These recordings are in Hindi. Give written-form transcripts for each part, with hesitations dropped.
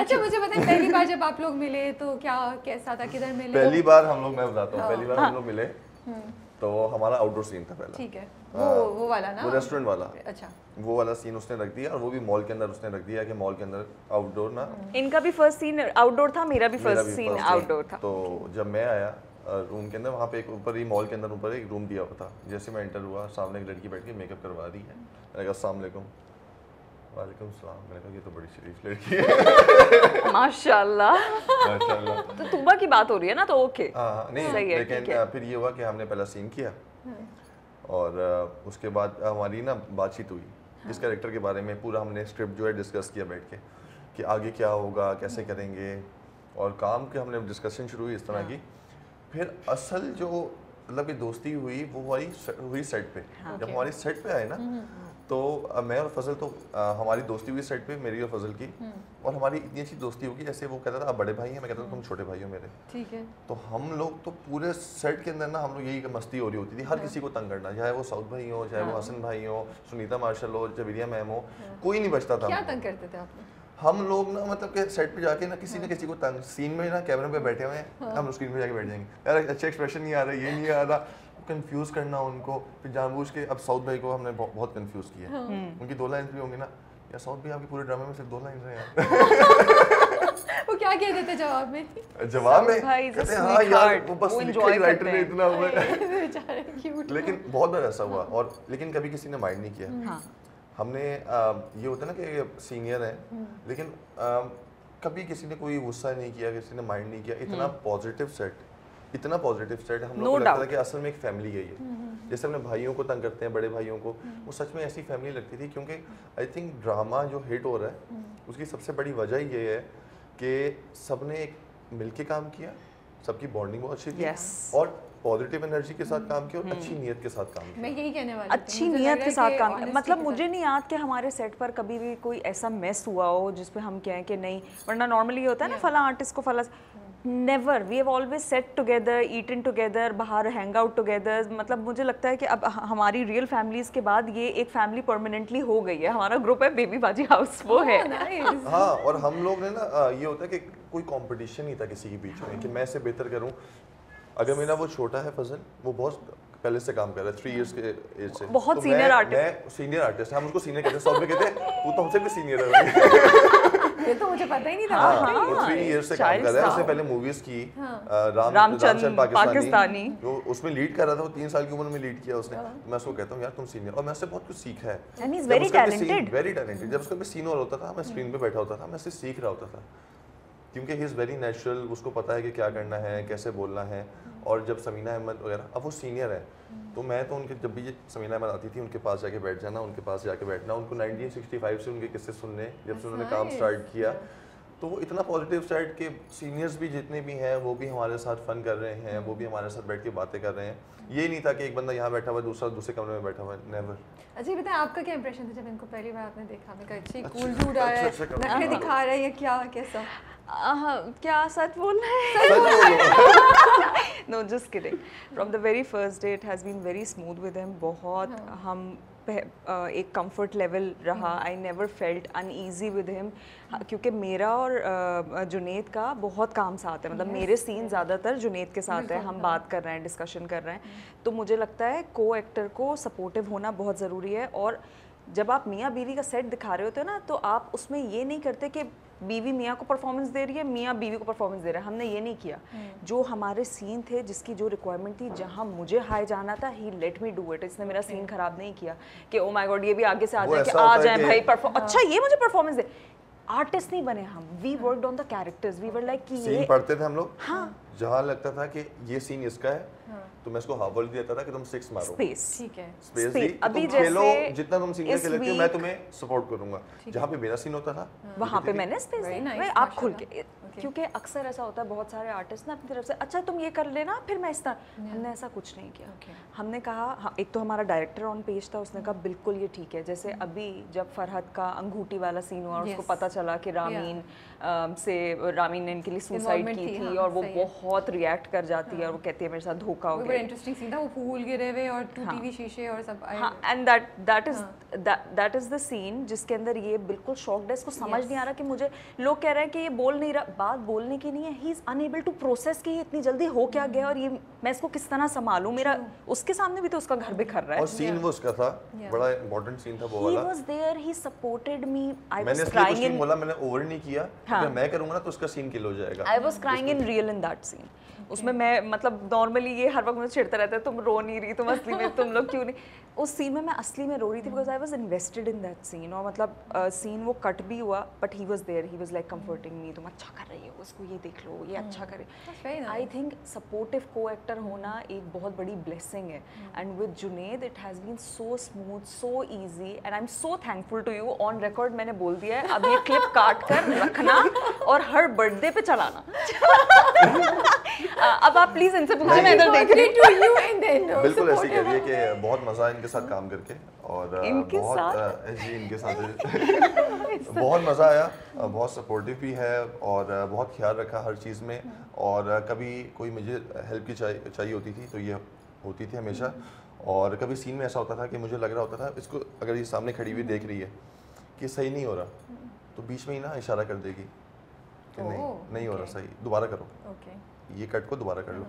अच्छा मुझे बताइए पहली बार जब आप लोग मिले तो क्या कैसा था, किधर मिले? पहली बार हम लोग, मैं बताता हूँ, पहली बार हम लोग मिले तो हमारा आउटडोर सीन था पहला। ठीक है, वो वाला ना, वो रेस्टोरेंट वाला। अच्छा, वो वाला सीन उसने रख दिया और वो भी मॉल के अंदर उसने रख दिया कि मॉल के अंदर आउटडोर ना। इनका भी फर्स्ट सीन आउटडोर था, मेरा भी फर्स्ट सीन आउटडोर था। तो जब मैं आया रूम के अंदर, वहाँ पे एक ऊपर ही मॉल के अंदर ऊपर एक रूम दिया हुआ था। जैसे मैं एंटर हुआ, सामने एक लड़की बैठ के मेकअप करवा रही है। मैंने कहा अस्सलाम वालेकुम। वालेकुम सलाम। मैंने कहा ये तो बड़ी शरीफ लड़की है। माशाल्लाह। माशाल्लाह। तो तुबा की बात हो रही है ना, तो ओके। हाँ नहीं सही है, लेकिन फिर ये हुआ कि हमने पहला सीन किया और उसके बाद हमारी ना बातचीत हुई इस कैरेक्टर के बारे में। पूरा हमने स्क्रिप्ट जो है डिस्कस किया बैठ के कि आगे क्या होगा, कैसे करेंगे, और काम के हमने डिस्कशन शुरू हुई इस तरह की। फिर असल जो मतलब कि दोस्ती हुई वो हुई सेट पे। जब हमारी सेट पे आए ना तो मैं और फजल तो हमारी दोस्ती हुई सेट पे, मेरी और फजल की। और हमारी इतनी अच्छी दोस्ती होगी, जैसे वो कहता था आप बड़े भाई हैं, मैं कहता था तुम छोटे भाई हो मेरे। ठीक है। तो हम लोग तो पूरे सेट के अंदर ना हम लोग यही मस्ती हो रही होती थी, हर किसी को तंग करना, चाहे वो साउथ भाई हो, चाहे वो हसन भाई हो, सुनीता मार्शल हो, जबीरिया मैम हो, कोई नहीं बचता था। क्या तंग करते थे आप लोग? हम लोग ना मतलब कि सेट पे जाके ना किसी न किसी को तंग, सीन में ना कैमरे पे बैठे हुए हैं, हम स्क्रीन पे जाके बैठ जाएंगे, यार अच्छा एक्सप्रेशन नहीं आ रहा, ये नहीं आ रहा, कंफ्यूज करना उनको। फिर जानबूझ के अब साउथ भाई को हमने बहुत कंफ्यूज किया। उनकी 2 लाइन्स भी होंगी ना, यार साउथ भाई आपके पूरे ड्रामे में सिर्फ 2 लाइन्स हैं यार। वो क्या कहते थे जवाब में? जवाब में कहते हैं हाँ यार वो बस लिखे राइटर ने इतना हुआ है। बेचारे क्यूट। लेकिन बहुत बार ऐसा हुआ, और लेकिन कभी किसी ने माइंड नहीं किया। हमने ये होता है ना कि सीनियर है, लेकिन कभी किसी ने कोई गुस्सा नहीं किया, किसी ने माइंड नहीं किया। इतना पॉजिटिव सेट, इतना पॉजिटिव सेट, हम लोग को लगता था कि असल में एक फैमिली है ये। जैसे अपने भाइयों को तंग करते हैं, बड़े भाइयों को, वो सच में ऐसी फैमिली लगती थी। क्योंकि आई थिंक ड्रामा जो हिट हो रहा है उसकी सबसे बड़ी वजह ये है कि सबने एक मिलके काम किया, सबकी बॉन्डिंग बहुत अच्छी थी, और पॉजिटिव एनर्जी के साथ काम किया और अच्छी नीयत के साथ काम किया। मैं यही कहने वाली अच्छी नीयत के साथ काम किया। मतलब मुझे नहीं याद कि हमारे सेट पर कभी भी कोई ऐसा मेस हुआ हो जिसपे हम कहें कि नहीं, वरना नॉर्मली होता है ना फला आर्टिस्ट को फला। Never, we have always sat together, eaten together, बाहर हैंग आउट टुगेदर। मतलब मुझे लगता है कि अब हमारी रियल फैमिलीज के बाद ये एक फैमिली परमानेंटली हो गई है। हमारा ग्रुप है बेबी बाजी हाउस, वो है। हाँ, और हम लोग ने ना ये होता है कि कोई कंपटीशन नहीं था किसी के बीच में कि मैं इससे बेहतर करूँ। अगर मेरा वो छोटा है फजल, वो बहुत पहले से काम कर रहा है, 3 इयर्स के एज से, बहुत तो सीनियर आर्टिस्ट। मैं सीनियर आर्टिस्ट, हम उसको सीनियर कहते हैं। सब में कहते हैं तू तो हमसे भी सीनियर है। ये तो मुझे पता ही नहीं था। हाँ, वो 3 इयर्स से काम कर रहा है। उसने पहले मूवीज की, रामचंद्र पाकिस्तानी, वो उसमें लीड कर रहा था। वो 3 साल की उम्र में लीड किया उसने। मैं उसको कहता हूँ यार तुम सीनियर, और मैं उससे बहुत कुछ सीखा है। And he is very talented, very talented. जब उसका भी सीन और होता था, मैं स्क्रीन पे बैठा होता था, मैं उससे सीख रहा होता था, क्योंकि ही इज़ वेरी नेचुरल। उसको पता है कि क्या करना है, कैसे बोलना है। और जब समीना अहमद वगैरह, अब वो सीनियर है, तो मैं तो उनके, जब भी समीना अहमद आती थी उनके पास जाके बैठ जाना, उनके पास जाके बैठना, उनको 1965 से उनके किस्से सुनने, जब से उन्होंने काम स्टार्ट किया। तो वो इतना पॉजिटिव साइड के सीनियर्स भी जितने भी हैं वो भी हमारे साथ फन कर रहे हैं, वो भी हमारे साथ बैठ के बातें कर रहे हैं। ये नहीं था कि एक बंदा यहाँ बैठा हुआ है, दूसरा दूसरे कमरे में बैठा हुआ है, नेवर। अच्छा ये बताएं आपका क्या इंप्रेशन था जब इनको पहली बार आपने देखा? मैं अच्छी कूल डूड आ रहा है, नखरे दिखा रहा है, या क्या कैसा? क्या सच बोल रहे हैं? No, just kidding. From the very first day, it has been very smooth with him. बहुत हम एक कंफर्ट लेवल रहा। I never felt uneasy with him, क्योंकि मेरा और जुनेद का बहुत काम साथ है। मतलब मेरे सीन ज़्यादातर जुनेद के साथ है, हम बात कर रहे हैं, डिस्कशन कर रहे हैं। तो मुझे लगता है को एक्टर को सपोर्टिव होना बहुत ज़रूरी है। और जब आप मियाँ बीवी का सेट दिखा रहे होते हो ना, तो आप उसमें ये नहीं करते कि बीवी मियाँ को परफॉर्मेंस दे रही है, मियाँ बीवी को परफॉर्मेंस दे रहा है। हमने ये नहीं किया। जो हमारे सीन थे, जिसकी जो रिक्वायरमेंट थी, जहाँ मुझे हाई जाना था, ही लेट मी डू इट। इसने मेरा सीन खराब नहीं किया कि ओ माय गॉड ये भी आगे से आ जाए कि आ जाए भाई परफॉर्म, अच्छा ये मुझे परफॉर्मेंस दे। आर्टिस्ट नहीं बने हम, we worked on the characters, we were like कि ये सीन पढ़ते थे हम लोग। हाँ, जहाँ लगता था कि ये सीन इसका है, तो मैं इसको हाफ वर्ल्ड देता था कि तुम 6 मारो, स्पेस, ठीक है, स्पेस दी, अभी तुम खेलो जितना तुम सीनियर इस खेलते हो, week- मैं तुम्हें सपोर्ट करूंगा। जहाँ पे मेरा सीन होता था वहाँ पे मैंने स्पेस दी, आप खुल के। क्योंकि अक्सर ऐसा होता है बहुत सारे आर्टिस्ट ना अपनी तरफ से अच्छा तुम ये कर लेना फिर मैं इस तरह हमने ऐसा कुछ नहीं किया हमने कहा एक तो हमारा डायरेक्टर ऑन पेज था उसने कहा बिल्कुल ये ठीक है जैसे अभी जब फरहद का अंगूठी वाला सीन हुआ उसको पता चला कि रामीन ने इनके लिए सुसाइड की थी और वो बहुत रिएक्ट कर जाती है और वो कहती है मेरे साथ धोखा हो गया बड़ा इंटरेस्टिंग सीन था वो फूल गिरे हुए और टूटी हुई शीशे और सब and that is the scene जिसके अंदर ये बिल्कुल शॉक्ड है इसको समझ नहीं आ रहा कि मुझे लोग कह रहे हैं कि ये बोल नहीं रहा बात बोलने की नहीं है he is unable to process कि इतनी जल्दी हो क्या गया और ये मैं इसको किस तरह संभालूं मेरा उसके सामने भी तो उसका घर बिखर रहा है और सीन वो उसका था बड़ा इंपॉर्टेंट सीन था वो वाला he was there he supported me I was crying in बोला मैंने ओवर नहीं किया अगर मैं करूंगा ना तो उसका सीन किल हो जाएगा I was crying in real in that scene उसमें मैं मतलब नॉर्मली ये हर वक्त मुझे चिढ़ता रहता है तुम रो नहीं रही तुम असली में तुम लोग क्यों नहीं उस सीन में मैं असली में रो रही थी because I was invested in that scene और मतलब सीन वो कट भी हुआ but he was there he was like comforting me तुम अच्छा कर रही हो उसको ये देख लो ये अच्छा करे आई थिंक सपोर्टिव को एक्टर होना एक बहुत बड़ी ब्लेसिंग है and with Junaid it has been so smooth so easy and I am so thankful to you on record मैंने बोल दिया है अब ये क्लिप काट कर रखना और हर बर्थडे पे चलाना अब आप प्लीज इनसे पूछिए मैं इधर देख रही हूं बिल्कुल ऐसे कह रही है कि बहुत मजा इनके साथ काम करके और इनके साथ बहुत मजा आया बहुत सपोर्टिव भी है और बहुत ख्याल रखा हर चीज़ में और कभी कोई मुझे हेल्प की चाहिए होती थी तो ये होती थी हमेशा और कभी सीन में ऐसा होता था कि मुझे लग रहा होता था इसको अगर ये सामने खड़ी हुई देख रही है कि सही नहीं हो रहा तो बीच में ही ना इशारा कर देगी कि नहीं हो रहा सही दोबारा करो ये कट को दोबारा कर लो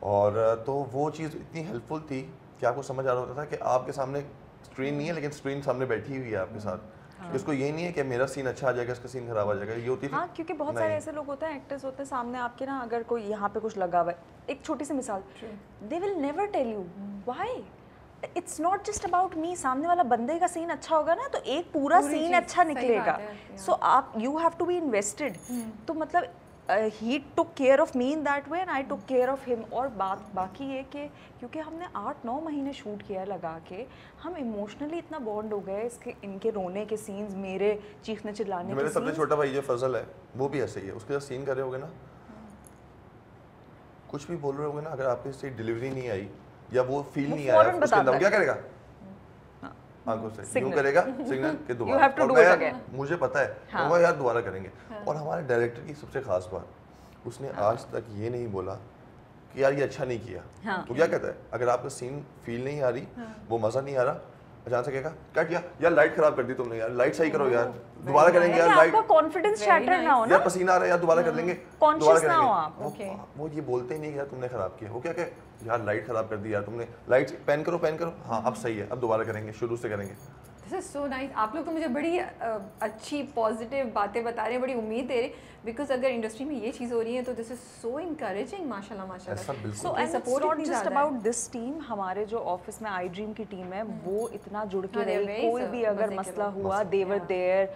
और तो वो चीज़ इतनी हेल्पफुल थी कि आपको समझ आ रहा होता था कि आपके सामने स्क्रीन नहीं है लेकिन स्क्रीन सामने बैठी हुई है आपके साथ इसको ये नहीं है कि मेरा सीन अच्छा आ जाएगा इसका सीन खराब आ जाएगा ये होती थी हाँ क्योंकि बहुत सारे ऐसे लोग होते हैं एक्टर्स होते हैं सामने आपके ना अगर कोई यहाँ पे कुछ लगा हुआ है एक छोटी सी मिसाल दे will never tell you why it's not just about me सामने वाला बंदे का सीन अच्छा होगा ना तो एक पूरा सीन अच्छा निकलेगा सो आप you have to be invested तो मतलब he took care of me in that way and I took care of him और बाकी ये कि क्योंकि हमने 8-9 महीने शूट किया लगा के हम इमोशनली इतना बॉन्ड हो गए इसके इनके रोने के सीन्स मेरे चीखने चिल्लाने के मेरे सबसे छोटा भाई जो फजल है वो भी ऐसे ही है उसके साथ सीन कर रहे होगे ना कुछ भी बोल रहे होगे ना अगर आपके से डिलीवरी नहीं आई या वो फील नहीं आया उसके अंदर क्या करेगा आंखों से यूं करेगा सिग्नल के दोबारा मुझे पता है वो यार दोबारा करेंगे और हमारे डायरेक्टर की सबसे खास बात उसने आज तक ये नहीं बोला कि यार ये अच्छा नहीं किया तो क्या कहता है अगर आपका सीन फील नहीं आ रही वो मजा नहीं आ रहा अचानक से कहेगा क्या किया यार लाइट खराब कर दी तुमने यार लाइट सही करो यार दोबारा करेंगे यार लाइट कॉन्फिडेंस शैटर ना हो ना यार पसीना आ रहा है यार दोबारा कर लेंगे दोबारा करेंगे वो ये बोलते ही नहीं कि यार तुमने खराब किया वो क्या कहे यार लाइट खराब कर दी यार तुमने लाइट पैन करो हाँ अब सही है अब दोबारा करेंगे शुरू से करेंगे दिस इज सो नाइस आप लोग तो मुझे बड़ी अच्छी पॉजिटिव बातें बता रहे हैं बड़ी उम्मीद दे रहे बिकॉज अगर इंडस्ट्री में ये चीज़ हो रही है तो दिस इज सो इनकरेजिंग माशाल्लाह so and it's not just about this team हमारे जो ऑफिस में आई ड्रीम की टीम है वो इतना जुड़ के रही कोई भी अगर मसला हुआ दे वर देयर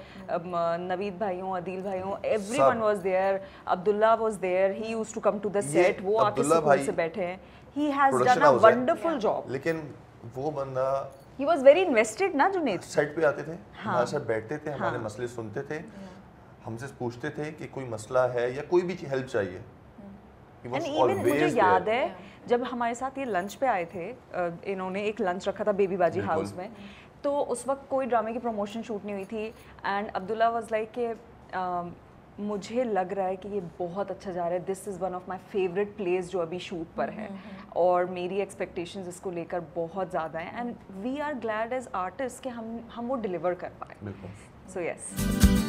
नवीद भाइयों अदील भाइयों everyone was there Abdullah was there he used to come to the set वो आके सुकून से बैठे हैं he has done a wonderful job लेकिन वो बंदा He was very invested ना जुनेद सेट पे आते थे हमारे साथ बैठते थे हमारे मसले सुनते थे हमसे पूछते थे कि कोई मसला है या कोई भी हेल्प चाहिए And even मुझे याद है जब हमारे साथ ये लंच पे आए थे इन्होंने एक लंच रखा था बेबी बाजी हाउस में तो उस वक्त कोई ड्रामे की प्रमोशन शूट नहीं हुई थी एंड अब्दुल्ला वाज लाइक कि मुझे लग रहा है कि ये बहुत अच्छा जा रहा है this is one of my favourite place जो अभी शूट पर है और मेरी एक्सपेक्टेशंस इसको लेकर बहुत ज़्यादा हैं and we are glad as artist कि हम वो डिलीवर कर पाए सो यस